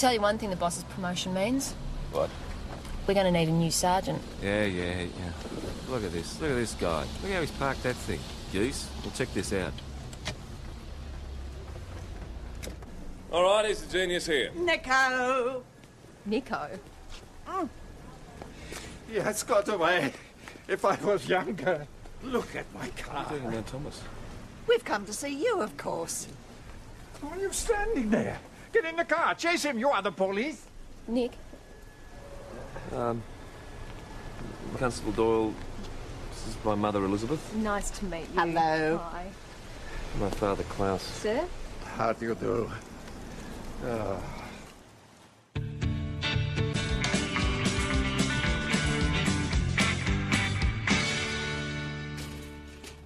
Tell you one thing the boss's promotion means. What? We're going to need a new sergeant. Yeah. Look at this guy. Look how he's parked that thing. Geese, well, check this out. All right, here's the genius here. Nico! Nico? Oh. He has got away. If I was younger. Look at my car. What are you doing now, Thomas? We've come to see you, of course. Why are you standing there? Get in the car. Chase him. You are the police. Nick? Constable Doyle, this is my mother, Elizabeth. Nice to meet you. Hello. Hi. My father, Klaus. Sir? How do you do?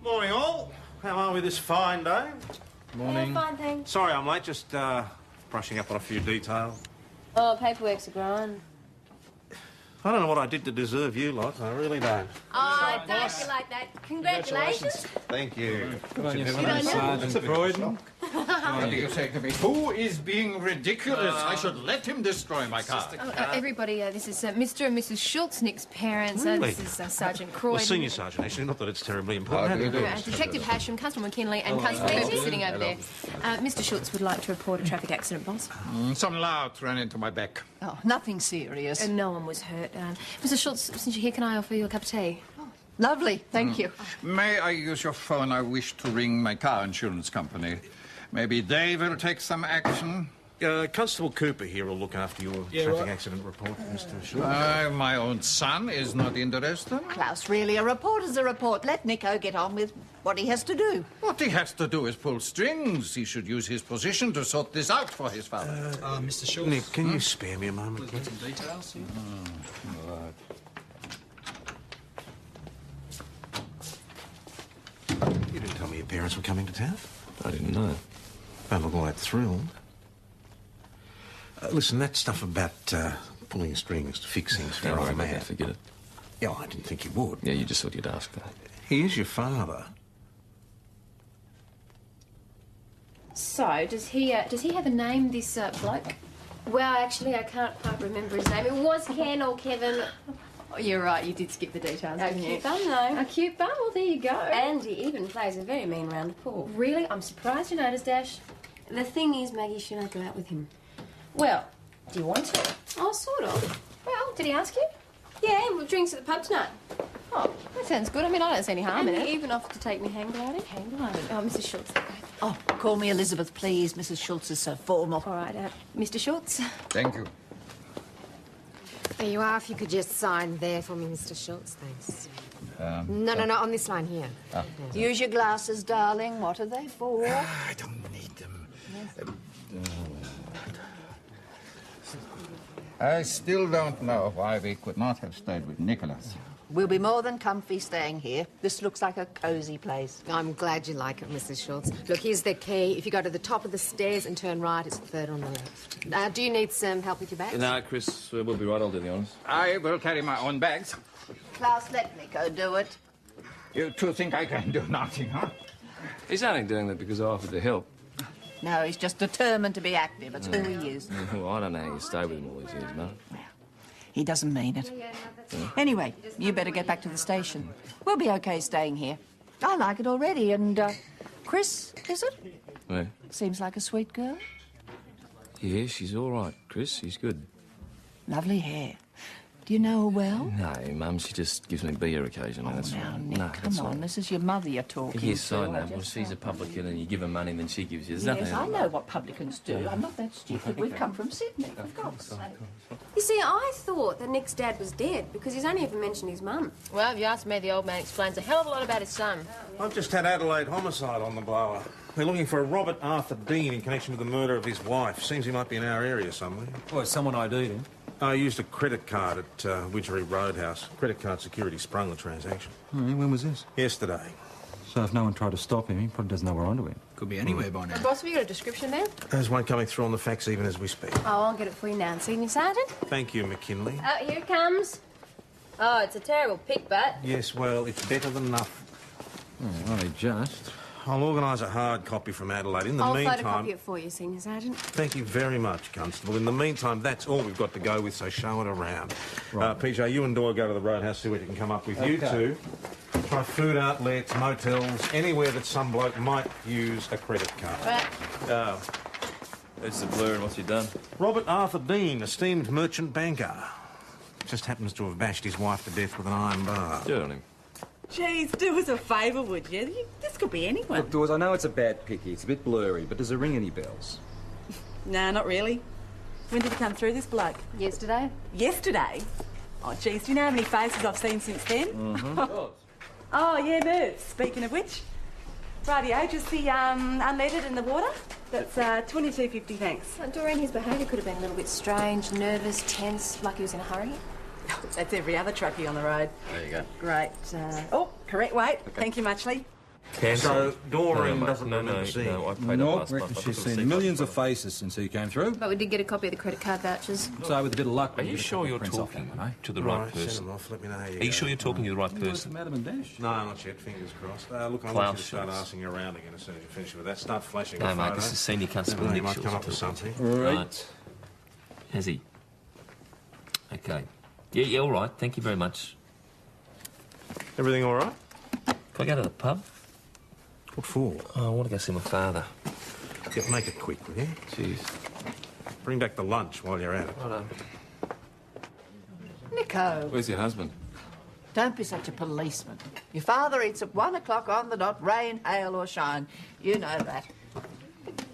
Morning, all. How are we this fine day? Morning. Fine, thanks. Sorry I'm late, just brushing up on a few details. Oh, paperwork's a grind. I don't know what I did to deserve you lot, I really don't. Oh, don't you like that? Congratulations. Thank you. Good on you, Sergeant Croydon. What do you say to me? Who is being ridiculous? I should let him destroy my car. Everybody, this is Mr. and Mrs. Schultz, Nick's parents. Really? This is Sergeant Croydon. Well, Senior Sergeant, actually, not that it's terribly important. How do you do? Detective Hasham, Constable McKinley, and Constable Epis sitting over there. Mr. Schultz would like to report a traffic accident, boss. Some lout ran into my back. Oh, nothing serious. No one was hurt. Mr. Schultz, since you're here, can I offer you a cup of tea? Lovely, thank you. May I use your phone? I wish to ring my car insurance company. Maybe they will take some action. Constable Cooper here will look after your traffic accident report, Mr. Schultz. My own son is not interested. Klaus, really, a report is a report. Let Nico get on with what he has to do. What he has to do is pull strings. He should use his position to sort this out for his father. Mr. Schultz. Nick, can you spare me a moment, please? Some details. Right. You didn't tell me your parents were coming to town. I didn't know. Don't look all that thrilled. Listen, that stuff about pulling strings to fix things for Don't worry old about man. that, forget it. Yeah, I didn't think you would. Yeah, you just thought you'd ask that. He is your father. So, does he have a name, this bloke? Well, actually, I can't quite remember his name. It was Ken or Kevin. Oh, you're right, you did skip the details, didn't you? Cute bum, though. A cute bum? Well, there you go. And he even plays a very mean round of pool. Really? I'm surprised you noticed, Ash. The thing is, Maggie, should I go out with him? Well, do you want to? Oh, sort of. Well, did he ask you? Yeah, we'll drinks at the pub tonight. Oh, that sounds good. I mean, I don't see any harm And in he it. even offered to take me hang gliding. Hang gliding. Oh, Mrs. Schultz. Oh, call me Elizabeth, please. Mrs. Schultz is so formal. All right, Mr. Schultz. Thank you. There you are. If you could just sign there for me, Mr. Schultz, thanks. No, on this line here. Use your glasses, darling. What are they for? I don't need them. I still don't know why we could not have stayed with Nicholas. We'll be more than comfy staying here. This looks like a cosy place. I'm glad you like it, Mrs. Schultz. Look, here's the key. If you go to the top of the stairs and turn right, it's the third on the left. Do you need some help with your bags? No, Chris, we'll be right, I'll do the honours. I will carry my own bags. Klaus, let Nico do it. You two think I can do nothing, huh? He's only doing that because I offered to help. No, he's just determined to be active. It's who he is. Well, I don't know how you stay with him all these years, Mum. He doesn't mean it. Anyway, you better get back to the station. We'll be okay staying here. I like it already, and, Chris, is it? Yeah. Seems like a sweet girl. Yeah, she's all right, Chris. She's good. Lovely hair. Do you know her well? No, Mum, she just gives me beer occasionally. That's Now, all. Nick, No, come that's on. all. This is your mother you're talking Yes, to. I know. Well, she's a publican and you give her money and then she gives you. There's Yes, nothing... I know what publicans do. I'm not that stupid. We've come from Sydney, of course. You see, I thought that Nick's dad was dead because he's only ever mentioned his mum. Well, if you ask me, the old man explains a hell of a lot about his son. I've just had Adelaide homicide on the blower. We're looking for a Robert Arthur Dean in connection with the murder of his wife. Seems he might be in our area somewhere. Oh, it's someone ID'd him. I used a credit card at Widgery Roadhouse. Credit card security sprung the transaction. Oh, yeah, when was this? Yesterday. So if no one tried to stop him, he probably doesn't know we're onto him. Could be anywhere by now. Boss, have you got a description there? There's one coming through on the fax even as we speak. Oh, I'll get it for you now. Senior Sergeant? Thank you, McKinley. Oh, here it comes. Oh, it's a terrible pick, but... Yes, well, it's better than nothing. Oh, only just. I'll organise a hard copy from Adelaide. In the I'll meantime... photocopy it for you, Senior Sergeant. Thank you very much, Constable. In the meantime, that's all we've got to go with, so show it around. Right. PJ, you and Doyle go to the roadhouse, see what you can come up with. Okay. You two, try food outlets, motels, anywhere that some bloke might use a credit card. Right. It's the blur and what's he done? Robert Arthur Dean, esteemed merchant banker. Just happens to have bashed his wife to death with an iron bar. Good on him. Jeez, do us a favour, would you? This could be anyone. Look, Dawes, I know it's a bad picky. It's a bit blurry, but does it ring any bells? Nah, not really. When did he come through, this bloke? Yesterday? Yesterday? Oh, jeez, do you know how many faces I've seen since then? Mm-hmm. Oh, yeah, nerves. Speaking of which. Rightio, just the unleaded in the water. That's $22.50, thanks. Doreen, his behaviour could have been a little bit strange, nervous, tense, like he was in a hurry. That's every other truckie on the road. There you go. Great. Oh, correct weight. Okay. Thank you muchly. So, Doreen doesn't no, remember seeing I him. paid up No, last reckon month. I she's took a seen receipt millions last of month. faces since he came through. But we did get a copy of the credit card vouchers. So, with a bit of luck... Are you sure you're prints off talking them, eh? to the right Right, send person? them off. Let me know how you Are you go. sure you're talking to the right What's person? the matter, Dash? No, not yet. Fingers crossed. Look, I want Klaus you to start Schultz. asking around again as soon as you finish with that. Start flashing No, the mate, photo. this is Senior Constable Never know, you Nick might Schultz come up with talking. something. Right. Has he? Okay. Yeah, all right. Thank you very much. Everything all right? Can I go to the pub? What for? Oh, I want to go see my father. Yeah, make it quick, will you? Jeez. Bring back the lunch while you're at it. Righto. Nico, Where's your husband? don't be such a policeman. Your father eats at 1 o'clock on the dot, rain, hail or shine. You know that.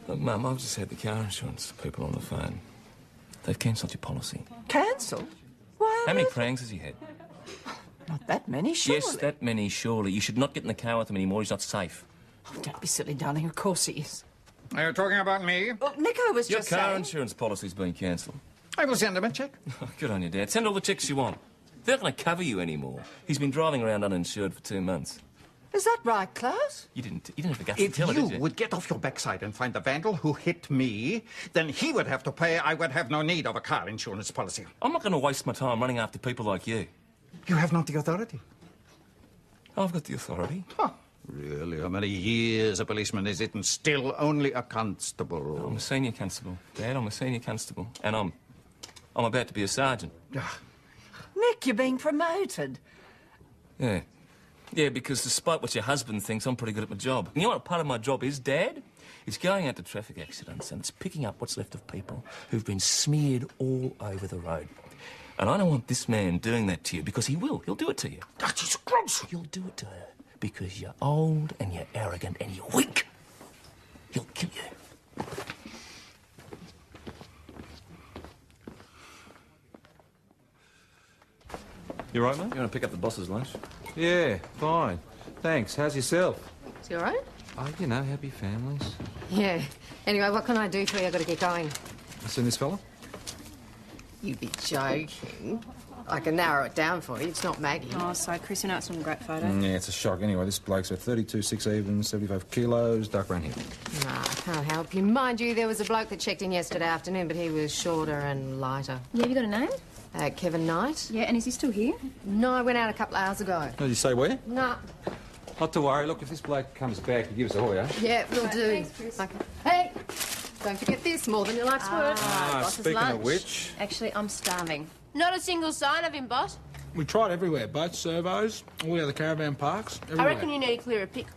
Look, Mum, I've just had the car insurance people on the phone. They've cancelled your policy. Cancelled? Why? How many pranks has he had? Not that many, surely. Yes, that many, surely. You should not get in the car with him anymore. He's not safe. Oh, don't be silly, darling. Of course he is. Are you talking about me? Well, Nico was Your just car saying... insurance policy's been cancelled. I will send him a check. Good on you, Dad. Send all the checks you want. They're not going to cover you anymore. He's been driving around uninsured for 2 months. Is that right, Klaus? You didn't have the guts to If tell her, you did you? would get off your backside and find the vandal who hit me, then he would have to pay. I would have no need of a car insurance policy. I'm not going to waste my time running after people like you. You have not the authority. I've got the authority. Huh. Really? How many years a policeman is it and still only a constable? I'm a senior constable, Dad. I'm a senior constable. And I'm about to be a sergeant. Nick, you're being promoted. Yeah. Yeah, because despite what your husband thinks, I'm pretty good at my job. And you know what part of my job is, Dad? It's going out to traffic accidents and it's picking up what's left of people who've been smeared all over the road. And I don't want this man doing that to you because he will. He'll do it to you. That is gross. He'll do it to her because you're old and you're arrogant and you're weak. He'll kill you. You right, mate? You want to pick up the boss's lunch? Yeah, fine. Thanks. How's yourself? Is he all right? Oh, you know, happy families. Yeah. Anyway, what can I do for you? I've got to get going. You seen this fella? You be joking. I can narrow it down for you. It's not Maggie. Oh, sorry, Chris, you know it's not a great photo. Yeah, it's a shock. Anyway, this bloke's at 32, 6 even, 75 kilos, dark brown hair. Nah, I can't help you. Mind you, there was a bloke that checked in yesterday afternoon, but he was shorter and lighter. Yeah, have you got a name? Kevin Knight. Yeah, and is he still here? No, I went out a couple of hours ago. Did you say where? Nah. Not to worry. Look, if this bloke comes back, you give us a hoy, eh? Yeah, we'll Right, do. thanks, Chris. Okay. Hey, don't forget this. More than your life's worth. Boss's speaking lunch. of which... Actually, I'm starving. Not a single sign of him, boss. We tried everywhere, both servos, all the other caravan parks, everywhere. I reckon you need to clear a pic.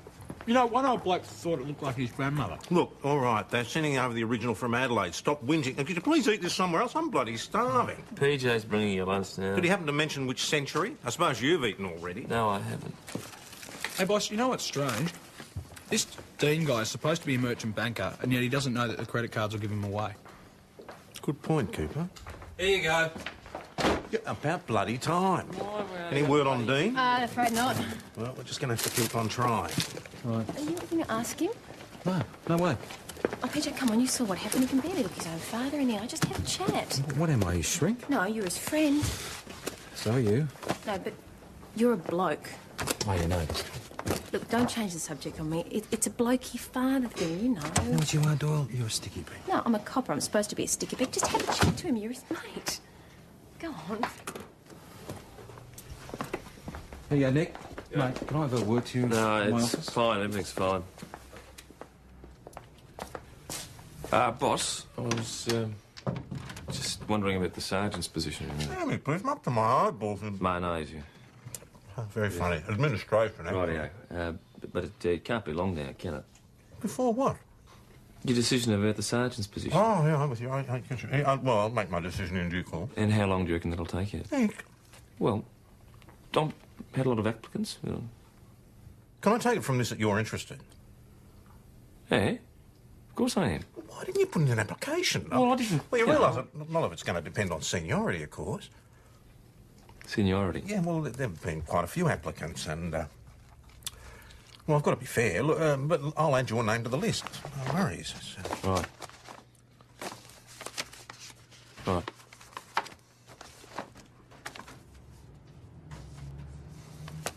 You know, one old bloke thought it looked like his grandmother. Look, all right, they're sending over the original from Adelaide. Stop whinging. Could you please eat this somewhere else? I'm bloody starving. PJ's bringing you lunch now. Did he happen to mention which century? I suppose you've eaten already. No, I haven't. Hey, boss, you know what's strange? This Dean guy's supposed to be a merchant banker, and yet he doesn't know that the credit cards will give him away. Good point, Cooper. Here you go. Yeah, about bloody time. Any word on Dean? Afraid not. Well, we're just going to have to keep on trying. Right. Are you going to ask him? No, no way. Oh, PJ, come on, you saw what happened. You can barely look his own father in the eye. Just have a chat. What am I, his shrink? No, you're his friend. So are you. No, but you're a bloke. Oh, you know. Look, don't change the subject on me. It's a blokey father thing, you know. You know what you are, Doyle? You're a sticky pig. No, I'm a copper. I'm supposed to be a sticky pig. Just have a chat to him. You're his mate. Go on. Here you go, Nick. Mate, can I have a word to you? No, in my it's office? fine. Everything's fine. Boss, I was just wondering about the sergeant's position. Yeah, me, please. I'm up to my eyeballs in mayonnaise, yeah. Very funny. Administration, eh? Rightio. But it can't be long now, can it? Before what? Your decision about the sergeant's position. Oh, yeah, I'm with you. Well, I'll make my decision in due course. And how long do you reckon that'll take you? Think. Well, I've had a lot of applicants. Can I take it from this that you're interested? Yeah, of course I am. Why didn't you put in an application? Well, I didn't... Well, you realise that none of it's going to depend on seniority, of course. Seniority? Yeah, well, there have been quite a few applicants, and... well, I've got to be fair, but I'll add your name to the list. No worries. Right. Right.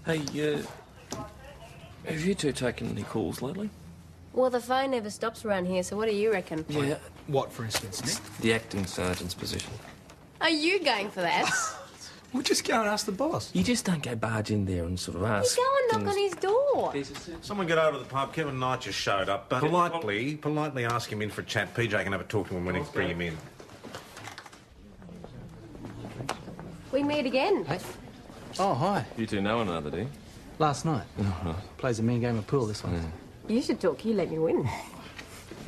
Hey, have you two taken any calls lately? Well, the phone never stops around here, so what do you reckon? Yeah. What, for instance, Nick? The acting sergeant's position. Are you going for that? We'll just go and ask the boss. You just don't go barge in there and sort of ask. You go and knock on his door. Someone get over to the pub. Kevin Knight just showed up. But politely ask him in for a chat. PJ can have a talk to him when he bring him in. We meet again. Hey. Oh, hi. You two know one another, do you? Last night. Oh, right. Plays a mean game of pool, this one. Yeah. You should talk. You let me win.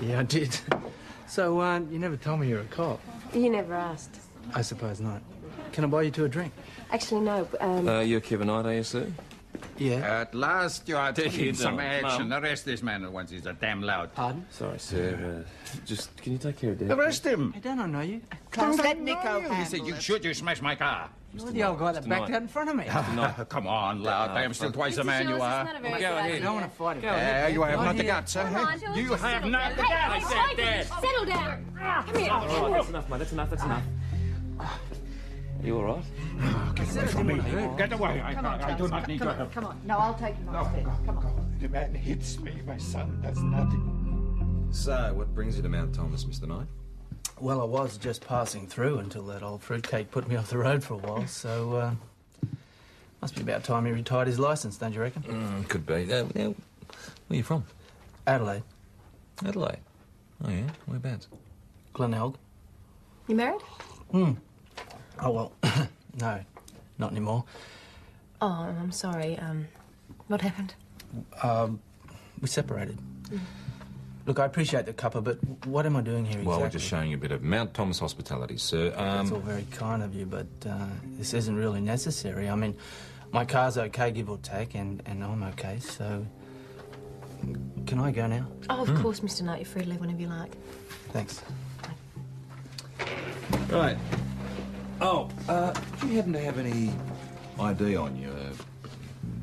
Yeah, I did. So, you never told me you're a cop. You never asked. I suppose not. Can I buy you two a drink? Actually, no. You're Kevin Knight, are you, sir? Yeah. At last you are taking some Mum. action. Arrest this man at once. He's a damn loud. Pardon? Sorry, sir. Just, can you take care of Dad? Arrest him. Hey, don't I know you? Don't let I Nico know you? He handle said, you it. should. You smashed my car. You're the old guy that backed out in front of me. Come on, loud. I am still twice the man you are. Not a very Go good ahead. idea. I don't want to fight him. You have not the here. guts, Come on, huh? George, You just have settle not the down. guts. Hey, Dad. Settle down. Come here. All right, that's enough, mate. That's enough. Are you all right? Get away from me. Get away. I do not need your help. Come on. No, I'll take him upstairs. Come on. The man hits me. My son does nothing. So, what brings you to Mount Thomas, Mr. Knight? Well, I was just passing through until that old fruitcake put me off the road for a while, so, must be about time he retired his licence, don't you reckon? Could be. Now, where are you from? Adelaide. Adelaide. Oh, yeah? Whereabouts? Glenelg. You married? Oh, well, no, not anymore. Oh, I'm sorry. What happened? We separated. Look, I appreciate the cuppa, but what am I doing here exactly? Well, we're just showing you a bit of Mount Thomas hospitality, sir. That's all very kind of you, but this isn't really necessary. I mean, my car's okay, give or take, and I'm okay, so... Can I go now? Oh, of course, Mr. Knight. You're free to leave whenever you like. Thanks. Right. Oh, do you happen to have any ID on you?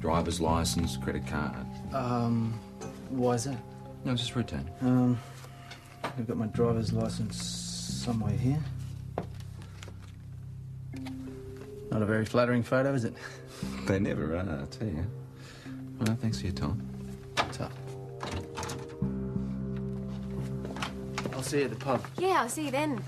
Driver's licence, credit card? Why is that? No, just routine. I've got my driver's licence somewhere here. Not a very flattering photo, is it? They never are, I tell you. Well, thanks for your time. Tough. I'll see you at the pub. Yeah, I'll see you then.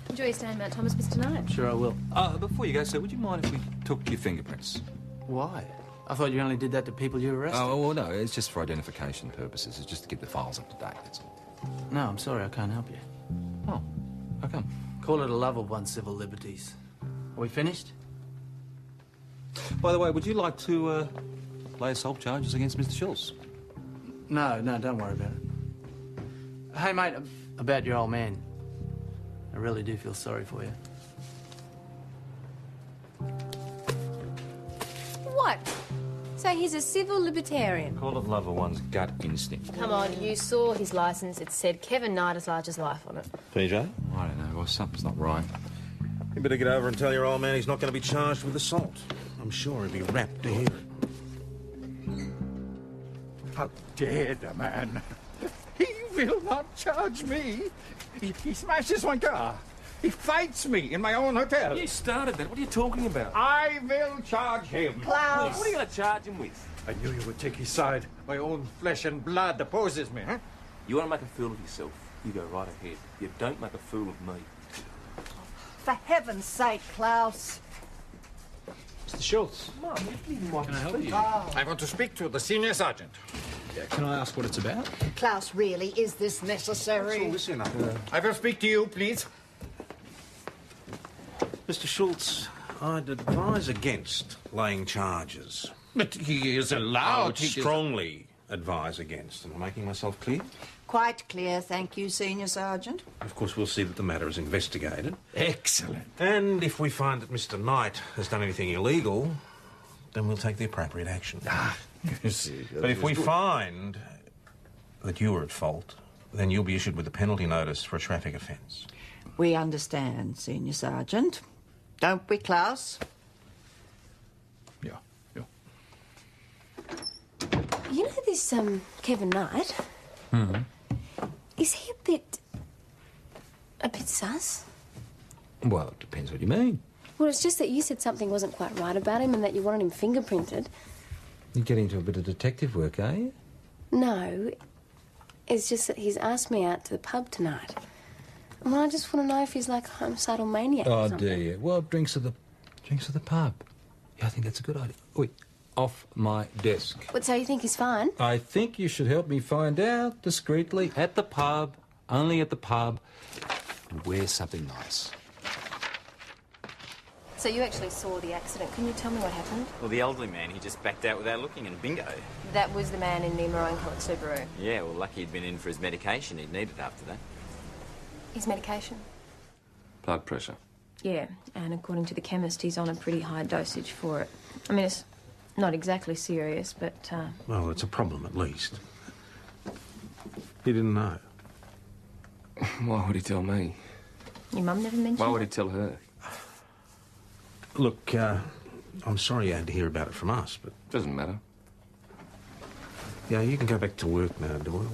Enjoy your stay in Mount Thomas, Mr. Knight. Sure I will. Before you go, sir, would you mind if we took your fingerprints? Why? I thought you only did that to people you arrested. Oh, well, no, it's just for identification purposes. It's just to keep the files up to date, that's all. No, I'm sorry, I can't help you. Oh, how come? Call it a love of one's civil liberties. Are we finished? By the way, would you like to lay assault charges against Mr. Schultz? No, don't worry about it. Hey, mate, about your old man. I really do feel sorry for you. What? So he's a civil libertarian? Call it love of one's gut instinct. Come on, you saw his licence. It said Kevin Knight as large as life on it. PJ? I don't know, well, something's not right. You better get over and tell your old man he's not going to be charged with assault. I'm sure he'll be rapt to hear it. How dare the man? He will not charge me. He smashes my car. He fights me in my own hotel. You started that. What are you talking about? I will charge him. Klaus! What are you going to charge him with? I knew you would take his side. My own flesh and blood opposes me, huh? You want to make a fool of yourself? You go right ahead. You don't make a fool of me. For heaven's sake, Klaus. Mr. Schultz. Mum, you didn't want Can I help you? I want to speak to the senior sergeant. Can I ask what it's about? Klaus, really, is this necessary? That's all this enough. I will speak to you, please. Mr. Schultz, I'd advise against laying charges. But he is I allowed. would strongly advise against. Am I making myself clear? Quite clear, thank you, Senior Sergeant. Of course, we'll see that the matter is investigated. Excellent. And if we find that Mr. Knight has done anything illegal, then we'll take the appropriate action. You see, But if we find that you were at fault, then you'll be issued with a penalty notice for a traffic offence. We understand, Senior Sergeant. Don't we, Klaus? Yeah. You know this, Kevin Knight? Is he a bit sus? Well, it depends what you mean. Well, it's just that you said something wasn't quite right about him and that you wanted him fingerprinted. You're getting into a bit of detective work, are you? No, it's just that he's asked me out to the pub tonight. And I just want to know if he's like a homicidal maniac or Oh, something. do you? Well, drinks at the pub. Yeah, I think that's a good idea. Wait, off my desk. What, so you think he's fine? I think you should help me find out discreetly at the pub, only at the pub, and wear something nice. So you actually saw the accident. Can you tell me what happened? Well, the elderly man, he just backed out without looking and bingo. That was the man in the maroon-coloured Subaru. Yeah, well, lucky he'd been in for his medication he'd needed after that. His medication? Blood pressure. Yeah, and according to the chemist, he's on a pretty high dosage for it. I mean, it's not exactly serious, but... Well, it's a problem at least. He didn't know. Why would he tell me? Your mum never mentioned Why would it? he tell her? Look, I'm sorry you had to hear about it from us, but... Doesn't matter. Yeah, you can go back to work now, Doyle.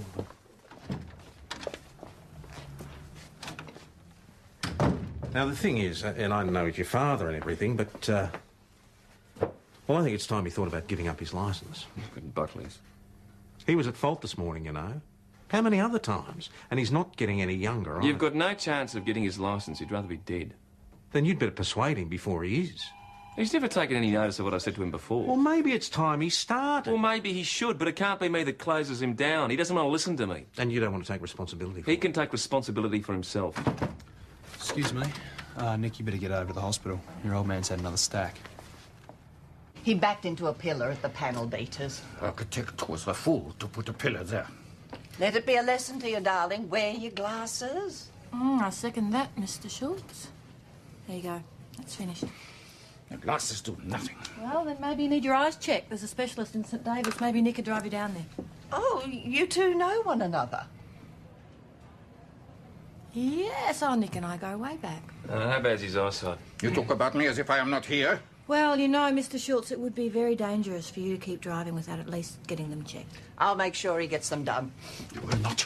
Now, the thing is, and I know it's your father and everything, but, well, I think it's time he thought about giving up his licence. Buckley's. He was at fault this morning, you know. How many other times? And he's not getting any younger, You've got no chance of getting his licence. He'd rather be dead. Then you'd better persuade him before he is. He's never taken any notice of what I said to him before. Well, maybe it's time he started. Well, maybe he should, but it can't be me that closes him down. He doesn't want to listen to me. And you don't want to take responsibility for He can take responsibility for himself. Excuse me. Nick, you better get over to the hospital. Your old man's had another stack. He backed into a pillar at the panel beaters. Architect was a fool to put a pillar there. Let it be a lesson to you, darling. Wear your glasses. I second that, Mr. Schultz. There you go. That's finished. The glasses do nothing. Well, then maybe you need your eyes checked. There's a specialist in St David's. Maybe Nick could drive you down there. Oh, you two know one another. Yes, Nick and I go way back. How bad's his eyesight? You talk about me as if I am not here. Well, you know, Mr. Schultz, it would be very dangerous for you to keep driving without at least getting them checked. I'll make sure he gets them done. You will not.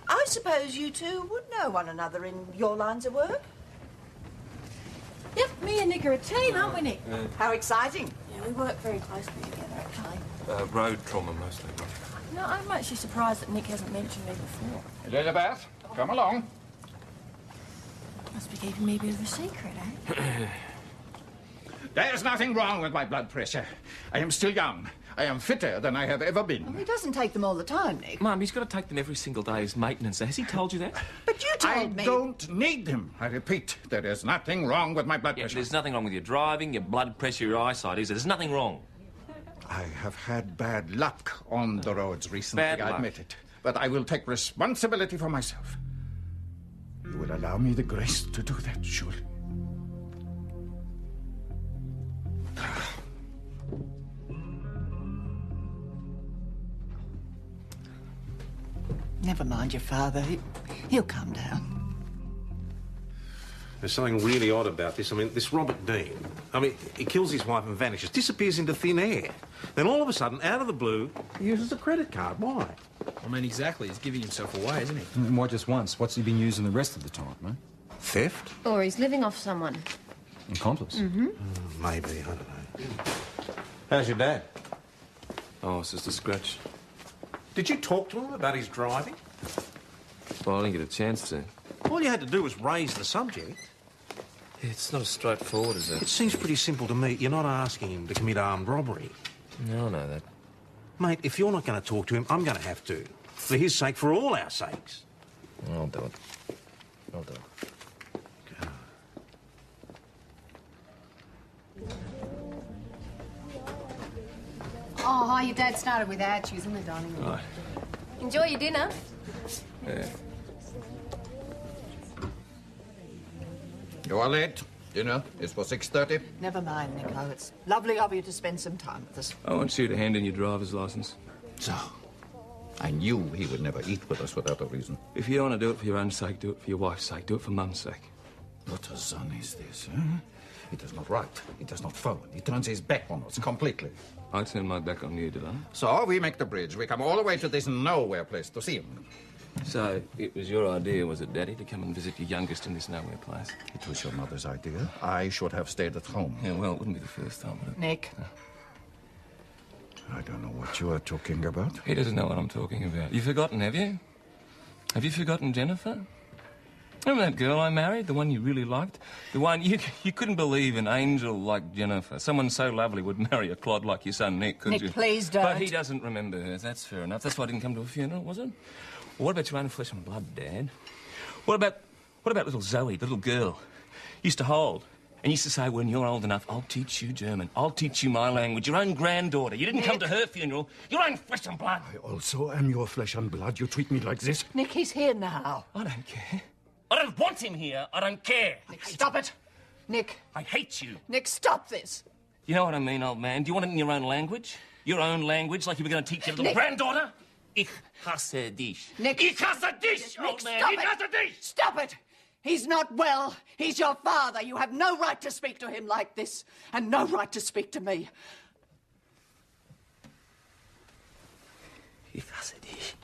I suppose you two would know one another in your lines of work? Yep, me and Nick are a team, aren't we, Nick? How exciting. Yeah, we work very closely together, actually. Road trauma, mostly. No, I'm actually surprised that Nick hasn't mentioned me before. Elizabeth, come along. Must be keeping me a bit of a secret, eh? There's nothing wrong with my blood pressure. I am still young. I am fitter than I have ever been. Well, he doesn't take them all the time, Nick. Mum, he's got to take them every single day as maintenance. Has he told you that? But you told me... I don't need them. I repeat, there is nothing wrong with my blood pressure. There's nothing wrong with your driving, your blood pressure, your eyesight, is there? There's nothing wrong. I have had bad luck on the roads recently, Bad I luck. admit it. But I will take responsibility for myself. You will allow me the grace to do that, surely. Never mind your father. He'll calm down. There's something really odd about this. I mean, this Robert Dean, he kills his wife and vanishes, disappears into thin air. Then all of a sudden, out of the blue, he uses a credit card. Why? I mean, exactly. He's giving himself away, isn't he? And why just once? What's he been using the rest of the time, man? Theft? Or he's living off someone. Accomplice? Maybe, I don't know. How's your dad? Oh, it's just a scratch. Did you talk to him about his driving? Well, I didn't get a chance to. All you had to do was raise the subject. It's not as straightforward as that. It seems pretty simple to me. You're not asking him to commit armed robbery. No, I know that. Mate, if you're not going to talk to him, I'm going to have to. For his sake, for all our sakes. I'll do it. I'll do it. Oh, hi, your dad started without you. He's in the dining room. Right. Enjoy your dinner. Yeah. You are late. Dinner is for 6:30. Never mind, Nico. It's lovely of you to spend some time with us. I want you to hand in your driver's licence. So, I knew he would never eat with us without a reason. If you don't want to do it for your own sake, do it for your wife's sake. Do it for Mum's sake. What a son is this, huh? He does not write. He does not phone. He turns his back on us completely. I turn my back on you, did I? So we make the bridge. We come all the way to this nowhere place to see him. So, it was your idea, was it, Daddy, to come and visit your youngest in this nowhere place? It was your mother's idea. I should have stayed at home. Yeah, well, it wouldn't be the first time, would it? Nick. I don't know what you are talking about. He doesn't know what I'm talking about. You've forgotten, have you? Have you forgotten Jennifer? Remember that girl I married? The one you really liked? The one you couldn't believe an angel like Jennifer. Someone so lovely would marry a clod like your son Nick, could you? Nick, please don't. But he doesn't remember her. That's fair enough. That's why I didn't come to a funeral, was it? Well, what about your own flesh and blood, Dad? What about little Zoe, the little girl? Used to hold. And used to say, when you're old enough, I'll teach you German. I'll teach you my language. Your own granddaughter. You didn't come to her funeral. Your own flesh and blood. I also am your flesh and blood. You treat me like this. Nick, he's here now. I don't care. I don't want him here. I don't care. Nick, stop it. Nick. I hate you. Nick, stop this. You know what I mean, old man? Do you want it in your own language? Your own language, like you were going to teach your little Nick. granddaughter? Ich hasse dich. Nick. Ich hasse dich, Nick, old man. stop Ich it. hasse dich. Stop it. He's not well. He's your father. You have no right to speak to him like this, and no right to speak to me. Ich hasse dich.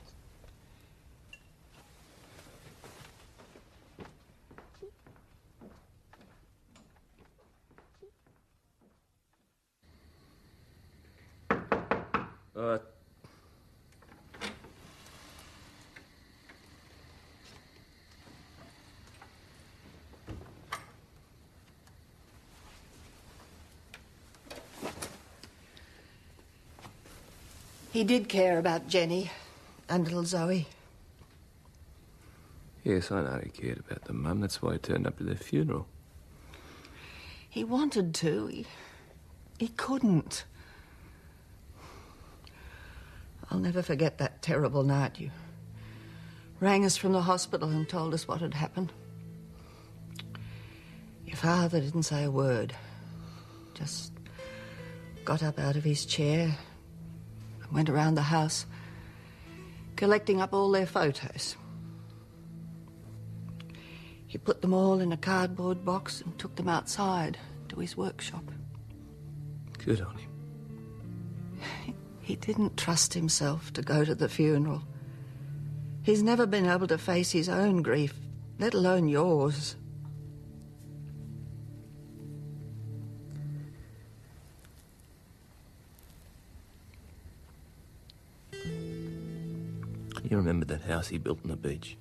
He did care about Jenny and little Zoe. Yes, I know he cared about them, Mum. That's why he turned up to their funeral. He wanted to. He couldn't. I'll never forget that terrible night. You rang us from the hospital and told us what had happened. Your father didn't say a word. Just got up out of his chair and went around the house collecting up all their photos. He put them all in a cardboard box and took them outside to his workshop. Good on him. He didn't trust himself to go to the funeral. He's never been able to face his own grief, let alone yours. You remember that house he built on the beach?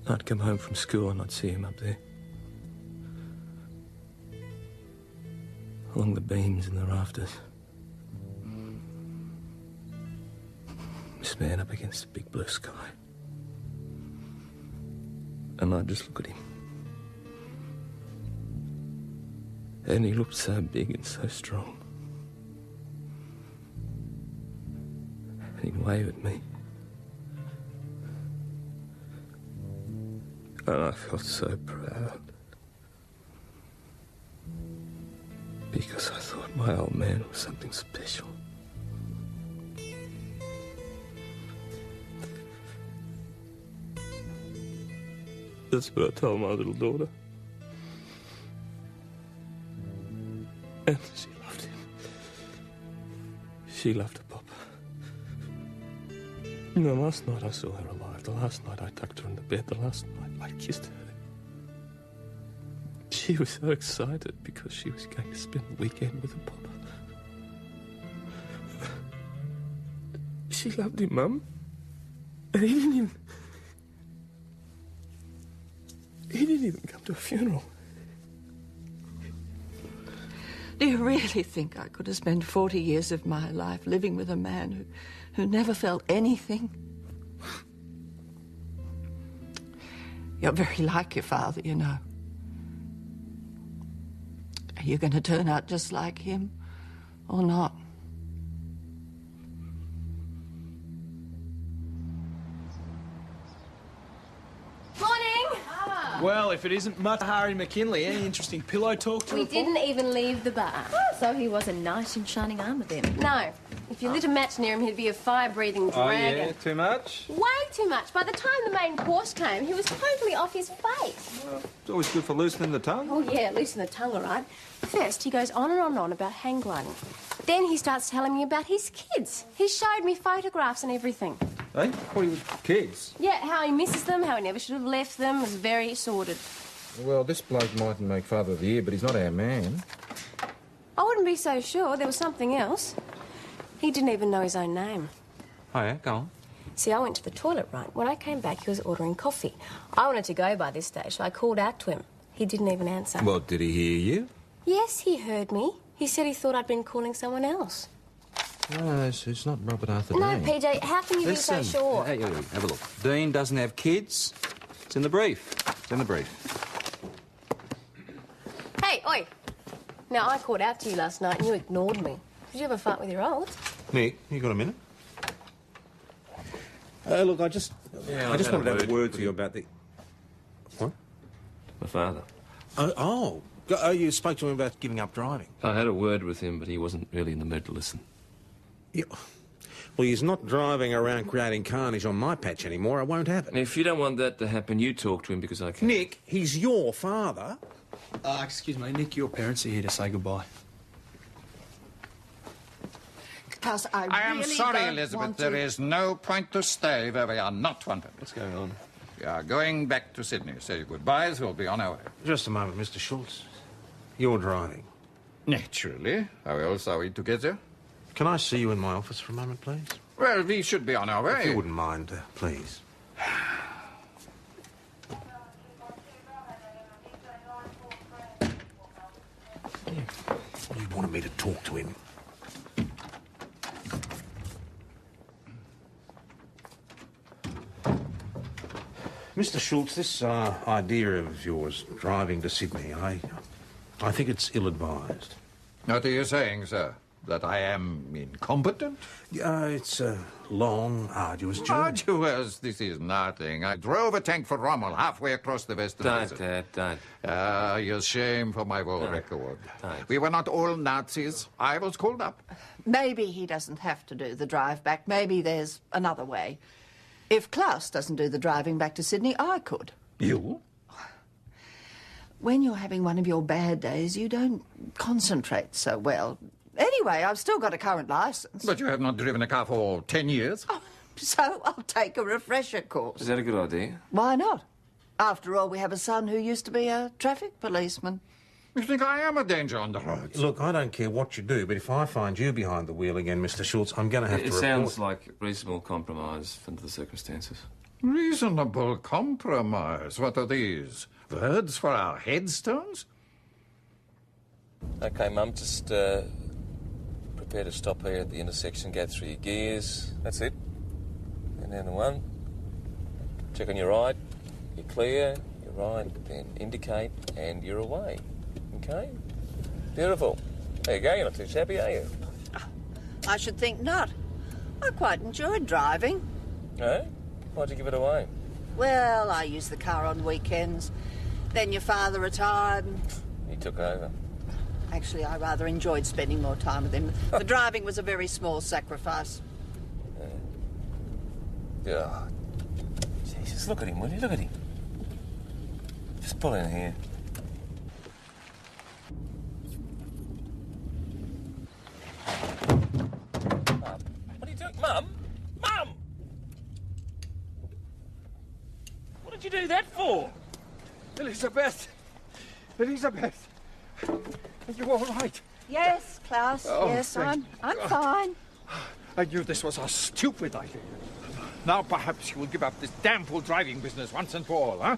I'd come home from school and I'd see him up there. Along the beams and the rafters. This man up against the big blue sky. And I'd just look at him. And he looked so big and so strong. And he'd wave at me. And I felt so proud. Because I thought my old man was something special. That's what I told my little daughter. And she loved him. She loved her papa. You know, last night I saw her alive. The last night I tucked her in the bed. The last night I kissed her. She was so excited because she was going to spend the weekend with her papa. She loved him, Mum. And he didn't even come to a funeral. Do you really think I could have spent 40 years of my life living with a man who never felt anything? You're very like your father, you know. Are you going to turn out just like him or not? Well, if it isn't much Harry McKinley, any interesting pillow talk to We report? didn't even leave the bar. So he was a knight in shining armour then. No. If you lit a match near him, he'd be a fire-breathing dragon. Too much? Way too much. By the time the main course came, he was totally off his face. It's always good for loosening the tongue. Oh, yeah, loosen the tongue, all right. First, he goes on and on and on about hang gliding. Then he starts telling me about his kids. He showed me photographs and everything. Hey, what are you with kids? Yeah, how he misses them, how he never should have left them. It was very sordid. Well, this bloke mightn't make Father of the Year, but he's not our man. I wouldn't be so sure. There was something else. He didn't even know his own name. Oh, yeah, go on. See, I went to the toilet, right? When I came back, he was ordering coffee. I wanted to go by this stage, so I called out to him. He didn't even answer. Well, did he hear you? Yes, he heard me. He said he thought I'd been calling someone else. No, it's not Robert Arthur No, Dean. PJ, how can you be so sure? Hey, have a look. Dean doesn't have kids. It's in the brief. It's in the brief. Hey, oi! Now, I called out to you last night and you ignored me. Did you have a fight with your olds? Nick, you got a minute? Look, I just wanted to have a word to you about the... What? My father. Oh, you spoke to him about giving up driving? I had a word with him, but he wasn't really in the mood to listen. Yeah. Well, he's not driving around creating carnage on my patch anymore. It won't happen. If you don't want that to happen, you talk to him because I can't. Nick, he's your father. Excuse me, Nick, your parents are here to say goodbye. Because I am really sorry, don't Elizabeth. want There to... is no point to stay where we are not wanted. What's going on? We are going back to Sydney. Say goodbyes. We'll be on our way. Just a moment, Mr. Schultz. You're driving. Naturally. How else are we to get there? Can I see you in my office for a moment, please? Well, we should be on our way. If you wouldn't mind, please. You wanted me to talk to him. Mr. Schultz, this idea of yours driving to Sydney, I think it's ill-advised. What are you saying, sir? That I am incompetent? It's a long, arduous journey. Arduous? This is nothing. I drove a tank for Rommel halfway across the western desert. Dad, don't. You're shame for my war record. Don't. We were not all Nazis. I was called up. Maybe he doesn't have to do the drive back. Maybe there's another way. If Klaus doesn't do the driving back to Sydney, I could. You? When you're having one of your bad days, you don't concentrate so well. Anyway, I've still got a current licence. But you have not driven a car for 10 years. Oh, so I'll take a refresher course. Is that a good idea? Why not? After all, we have a son who used to be a traffic policeman. You think I am a danger on the roads? Look, I don't care what you do, but if I find you behind the wheel again, Mr. Schultz, I'm going to have to report... It sounds like reasonable compromise under the circumstances. Reasonable compromise? What are these? Words for our headstones? OK, Mum, just prepare to stop here at the intersection, go through your gears. That's it. And then the one. Check on your right. You're clear. You're right. Then indicate, and you're away. OK? Beautiful. There you go. You're not too shabby, are you? I should think not. I quite enjoyed driving. No? Why'd you give it away? Well, I used the car on weekends. Then your father retired. He took over. Actually, I rather enjoyed spending more time with him. The driving was a very small sacrifice. Oh, Jesus, look at him, will you? Look at him. Just pull in here. What are you doing? Mum? Mum! What did you do that for? Elizabeth! Elizabeth! Are you all right? Yes, Klaus. Oh, yes, thank I'm God. fine. I knew this was a stupid idea. Now perhaps you will give up this damn fool driving business once and for all, huh?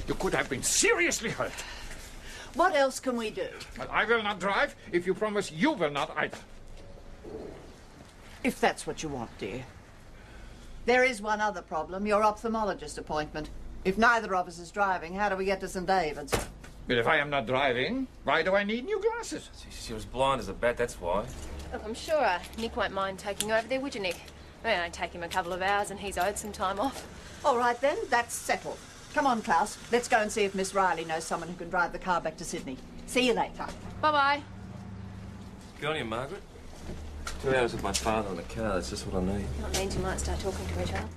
You could have been seriously hurt. What else can we do? But I will not drive if you promise you will not either. If that's what you want, dear. There is one other problem, your ophthalmologist appointment. If neither of us is driving, how do we get to St. David's? But if I am not driving, why do I need new glasses? She was blind as a bat, that's why. Look, I'm sure Nick won't mind taking over there, would you, Nick? I mean, it'll take him a couple of hours and he's owed some time off. All right, then. That's settled. Come on, Klaus. Let's go and see if Miss Riley knows someone who can drive the car back to Sydney. See you later. Bye-bye. Good on you, Margaret. 2 hours with my father in the car, that's just what I need. That means you might start talking to each other.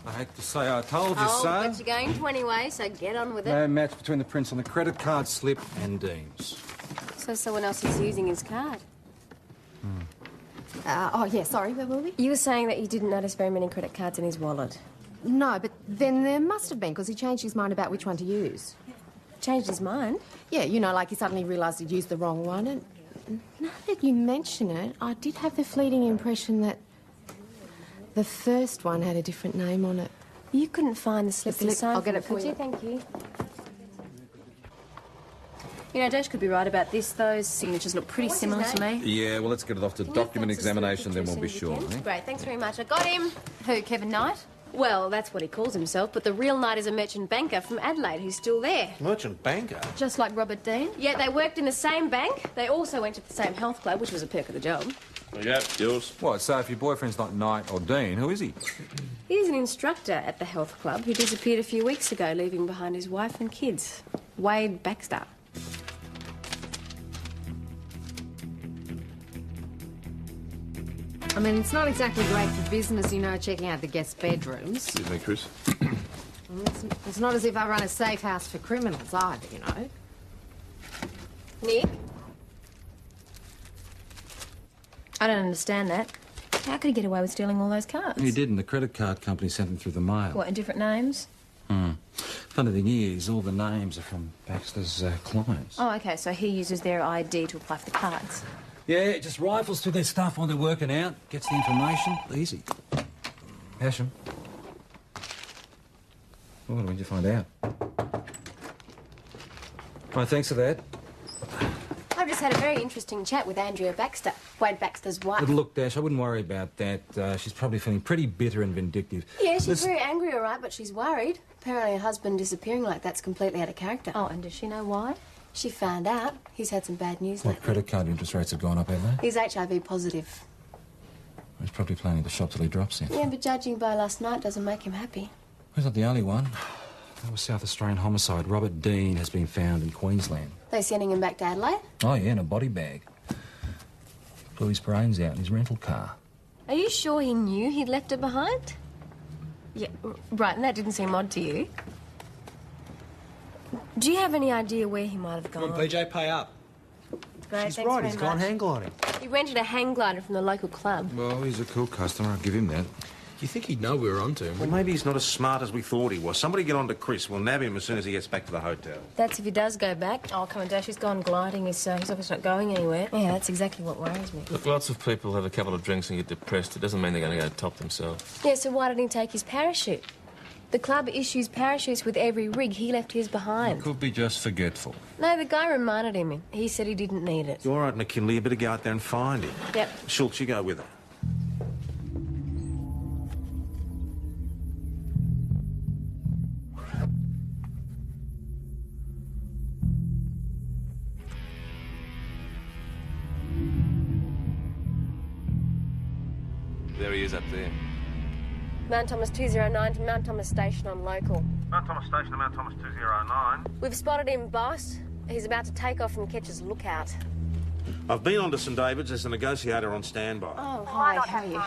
I hate to say I told you Oh, so. but you're going to anyway, so get on with it. No match between the prints on the credit card slip and Dean's. So someone else is using his card. Oh, yeah, sorry, where were we? You were saying that you didn't notice very many credit cards in his wallet. No, but then there must have been, because he changed his mind about which one to use. Changed his mind? Yeah, you know, like he suddenly realised he'd used the wrong one. And now that you mention it, I did have the fleeting impression that the first one had a different name on it. You couldn't find the slip to sign. I'll get it for could you. Thank you. You know, Dash could be right about this. Those signatures look pretty similar to me. Yeah, well, let's get it off to document fax us through examination, then pictures we'll be as soon sure. as you can? Eh? Great, thanks very much. I got him. Who, Kevin Knight? Well, that's what he calls himself, but the real Knight is a merchant banker from Adelaide who's still there. Merchant banker? Just like Robert Dean. Yeah, they worked in the same bank. They also went to the same health club, which was a perk of the job. Yeah, yours. What, so if your boyfriend's not Knight or Dean, who is he? He's an instructor at the health club who disappeared a few weeks ago, leaving behind his wife and kids. Wade Baxter. I mean, it's not exactly great for business, you know, checking out the guest bedrooms. Excuse me, Chris. It's not as if I run a safe house for criminals either, you know. Nick? I don't understand that. How could he get away with stealing all those cards? He didn't. The credit card company sent them through the mail. What, in different names? Funny thing is, all the names are from Baxter's clients. Oh, OK, so he uses their ID to apply for the cards. Yeah, just rifles through their stuff while they're working out, gets the information. Easy. Hashem. Oh, when did you find out? Right, thanks for that. I've just had a very interesting chat with Andrea Baxter, Wade Baxter's wife. But look, Dash, I wouldn't worry about that. She's probably feeling pretty bitter and vindictive. Yeah, she's very angry, all right, but she's worried. Apparently her husband disappearing like that's completely out of character. Oh, and does she know why? She found out. He's had some bad news What, lately. credit card interest rates have gone up, have they? He's HIV positive. He's probably planning to shop till he drops in. Yeah, but judging by last night doesn't make him happy. He's not the only one. That was South Australian homicide. Robert Dean has been found in Queensland. They sending him back to Adelaide? Oh, yeah, in a body bag. Blew his brains out in his rental car. Are you sure he knew he'd left her behind? Yeah, right, and that didn't seem odd to you. Do you have any idea where he might have gone? Come on, PJ, pay up. Great, She's thanks right, very he's gone much. hang gliding. He rented a hang glider from the local club. Well, he's a cool customer, I'll give him that. You think he'd know we were onto him? Well, maybe he's not as smart as we thought he was. Somebody get on to Chris. We'll nab him as soon as he gets back to the hotel. That's if he does go back. Oh, come on, Dash, he's gone gliding. He's obviously not going anywhere. Yeah, that's exactly what worries me. Look, lots of people have a couple of drinks and get depressed. It doesn't mean they're going to go top themselves. Yeah, so why didn't he take his parachute? The club issues parachutes with every rig. He left his behind. Could be just forgetful. No, the guy reminded him. He said he didn't need it. You're all right, McKinley. You better go out there and find him. Yep. Schultz, you go with her. There he is up there. Mount Thomas 209 to Mount Thomas Station on local. Mount Thomas Station to Mount Thomas 209. We've spotted him, boss. He's about to take off from Ketch's lookout. I've been on to St David's. There's a negotiator on standby. Oh, hi, how are you?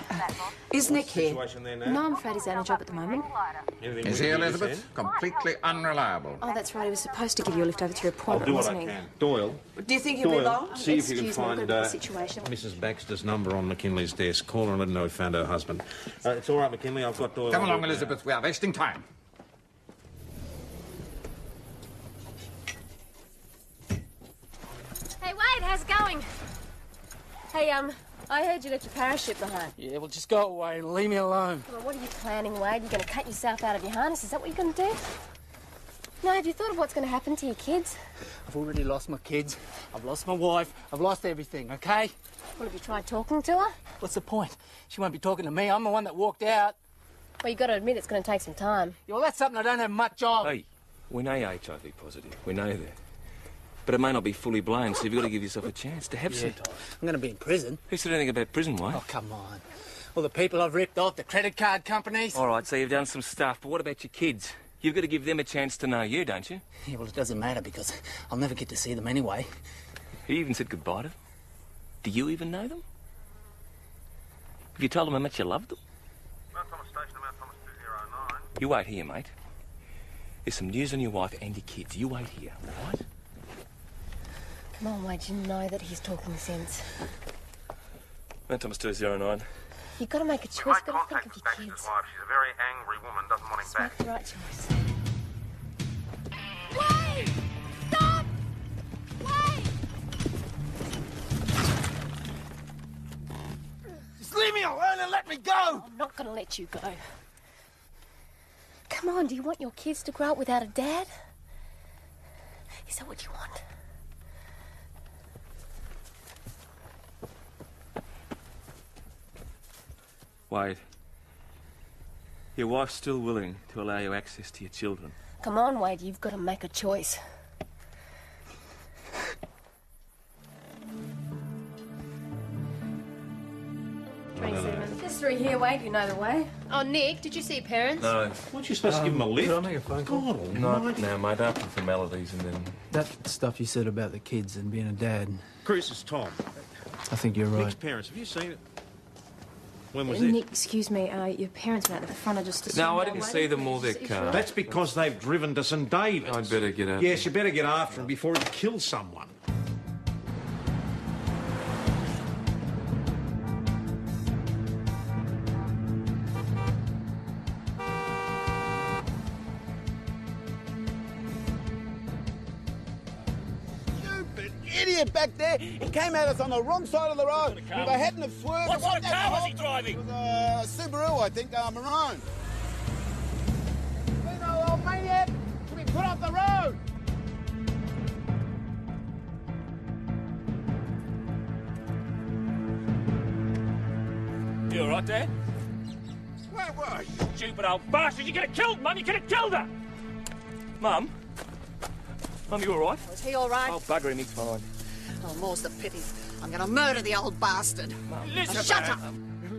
Is Nick here? Situation there now? No, I'm afraid he's out of job at the moment. Anything Is we he, can do this Elizabeth? end? Completely unreliable. Oh, that's right. He was supposed to give you a lift over to your I'll appointment, do what wasn't I he? can. Doyle. Do you think he'll be long? See if you can Excuse me, I've find got a bit of a situation. Mrs. Baxter's number on McKinley's desk. Call her and let her know we found her husband. It's all right, McKinley. I've got Doyle. Come on along, board now. Elizabeth. We are wasting time. Hey, Wade, how's it going? Hey, I heard you left your parachute behind. Yeah, well, just go away and leave me alone. Well, what are you planning, Wade? You're going to cut yourself out of your harness? Is that what you're going to do? No, have you thought of what's going to happen to your kids? I've already lost my kids. I've lost my wife. I've lost everything, okay? Well, have you tried talking to her? What's the point? She won't be talking to me. I'm the one that walked out. Well, you've got to admit it's going to take some time. Yeah, well, that's something I don't have much of. Hey, we know you're HIV positive. We know that. But it may not be fully blown, so you've got to give yourself a chance to have some time. I'm going to be in prison. Who said anything about prison, Wade? Oh, come on. All the people I've ripped off, the credit card companies. All right, so you've done some stuff, but what about your kids? You've got to give them a chance to know you, don't you? Yeah, well, it doesn't matter because I'll never get to see them anyway. You even said goodbye to them? Do you even know them? Have you told them how much you loved them? Mount Thomas Station, Mount Thomas 209. You wait here, mate. There's some news on your wife and your kids. You wait here, all right? Come on, Wade, you know that he's talking sense. Mount Thomas 209. You've got to make a choice. You've got to think of your kids. Wife. She's a very angry woman, doesn't want him Just back. make the right choice. Wade! Stop! Wade! Just leave me alone and let me go! I'm not going to let you go. Come on, do you want your kids to grow up without a dad? Is that what you want? Wade, your wife's still willing to allow you access to your children. Come on, Wade, you've got to make a choice. There's 3 here, Wade, you know the way. Oh, Nick, did you see your parents? No. Weren't you supposed to give him a lift? Could I make a phone call? God No, almighty. no, mate, after the formalities and then... That stuff you said about the kids and being a dad, Chris, it's Tom. I think you're Nick's right. parents, have you seen it? When was Nick, it? excuse me, your parents were out at the front. I just assumed No, I they didn't were see them or their waiting. car. That's because they've driven to St David's. I'd better get out. Yes, you better get after him before he kills someone. Idiot back there. He came at us on the wrong side of the road. We were heading to swerve. What sort of car was he driving? It was a Subaru, I think, maroon. Lino, old maniac! Can we put off the road? You all right, Dad? Where were you? Stupid old bastard! You could have killed Mum! You could have killed her! Mum? Mum, you all right? Was he all right? Oh, bugger him, he's fine. Oh, more's the pity. I'm going to murder the old bastard. Elizabeth! Shut up!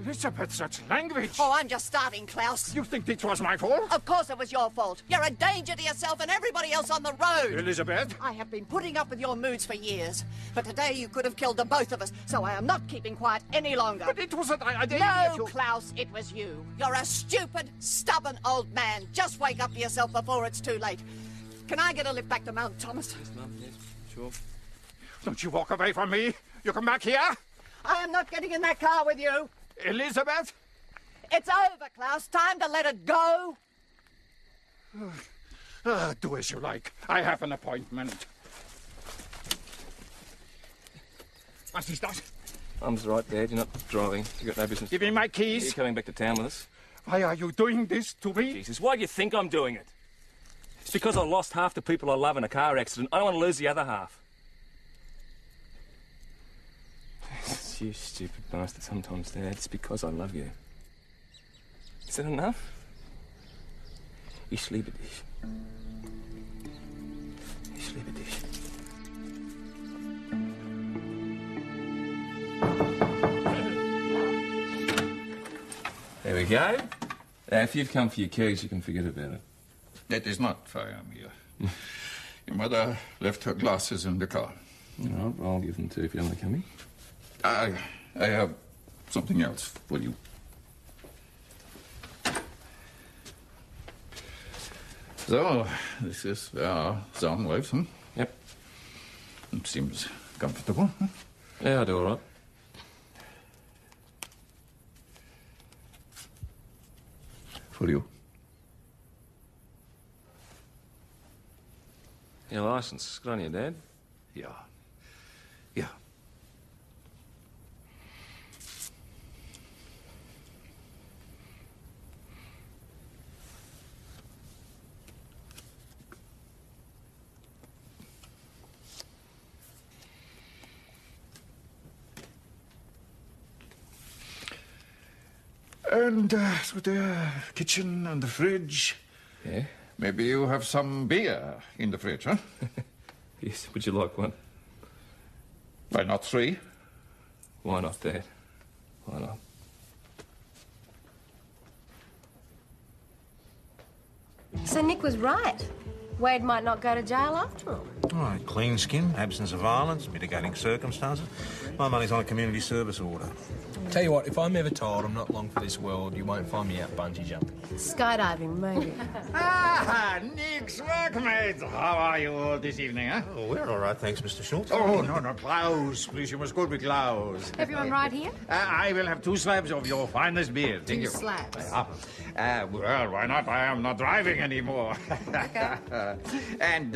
Elizabeth, such language! Oh, I'm just starting, Klaus. You think this was my fault? Of course it was your fault. You're a danger to yourself and everybody else on the road. Elizabeth? I have been putting up with your moods for years. But today you could have killed the both of us, so I am not keeping quiet any longer. But it wasn't... I didn't... No, Klaus, it was you. You're a stupid, stubborn old man. Just wake up to yourself before it's too late. Can I get a lift back to Mount Thomas? Yes, Mum, yes, sure. Don't you walk away from me. You come back here. I am not getting in that car with you. Elizabeth? It's over, Klaus. Time to let it go. Do as you like. I have an appointment. What's this, Dad? Mum's right, Dad. You're not driving. You've got no business. Give me my keys. You're coming back to town with us. Why are you doing this to me? Jesus, why do you think I'm doing it? It's because I lost half the people I love in a car accident. I don't want to lose the other half. You stupid bastard sometimes, Dad. It's because I love you. Is that enough? Ich liebe dich. Ich liebe dich. There we go. Now, if you've come for your keys, you can forget about it. That is not why I'm here. Your mother left her glasses in the car. All right, I'll give them to you if you don't want to come in. I have something else for you. So, this is where Sam lives, huh? Yep. It seems comfortable, huh? Yeah, I do all right. For you. Your license. Good on you, Dad. Yeah. Yeah. And to the kitchen and the fridge. Yeah? Maybe you have some beer in the fridge, huh? Yes, would you like one? Why not 3? Why not, Dad? Why not? So Nick was right. Wade might not go to jail after all. All right, clean skin, absence of violence, mitigating circumstances. My money's on a community service order. Tell you what, if I'm ever told I'm not long for this world, you won't find me out bungee jumping. Skydiving, maybe. Nick's workmates. How are you all this evening, huh? Oh, we're all right, thanks, Mr. Schultz. Oh, no, gloves. Please, you must go with gloves. Everyone right here? I will have 2 slabs of your finest beer. Thank you. 2 slabs. Well, why not? I am not driving anymore. Okay. And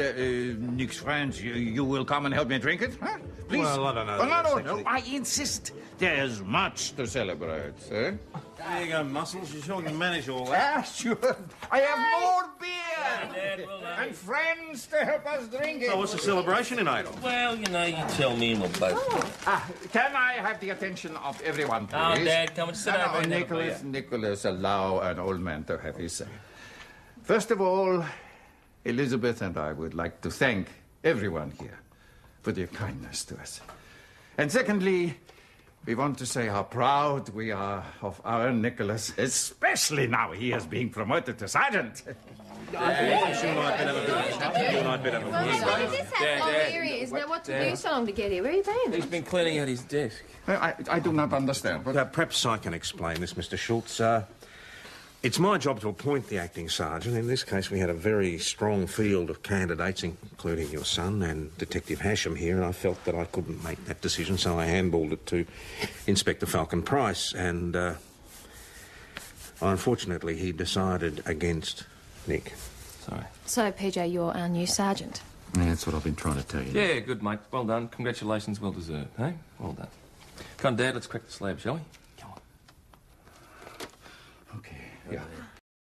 Nick's friends, you will come and help me drink it, huh? Please. Well, I don't know. Oh, no. I insist. There's much to celebrate, eh? There you go, Muscles. You sure can manage all that. Sure. I have more beer. And friends to help us drink it. So what's the celebration in Adel? Well, you know, you tell me and we'll both. Can I have the attention of everyone, please? Oh, Dad, come and sit over and have a beer. Nicholas, allow an old man to have his say. First of all, Elizabeth and I would like to thank everyone here for their kindness to us. And secondly, we want to say how proud we are of our Nicholas, especially now he has been promoted to sergeant. I'm sure I'd better have a bit of a chat. You and I'd better have a Well, beer. he just had long here he is. Now, what took you so long to get here? Where have you been? He's been cleaning out his desk. I do not understand. But perhaps I can explain this, Mr. Schultz. It's my job to appoint the acting sergeant. In this case, we had a very strong field of candidates, including your son and Detective Hasham here, and I felt that I couldn't make that decision, so I handballed it to Inspector Falcon Price, and unfortunately, he decided against Nick. Sorry. So, PJ, you're our new sergeant. Yeah, that's what I've been trying to tell you. Yeah, good, mate. Well done. Congratulations. Well deserved, eh? Well done. Come on, Dad, let's crack the slab, shall we? Okay, yeah.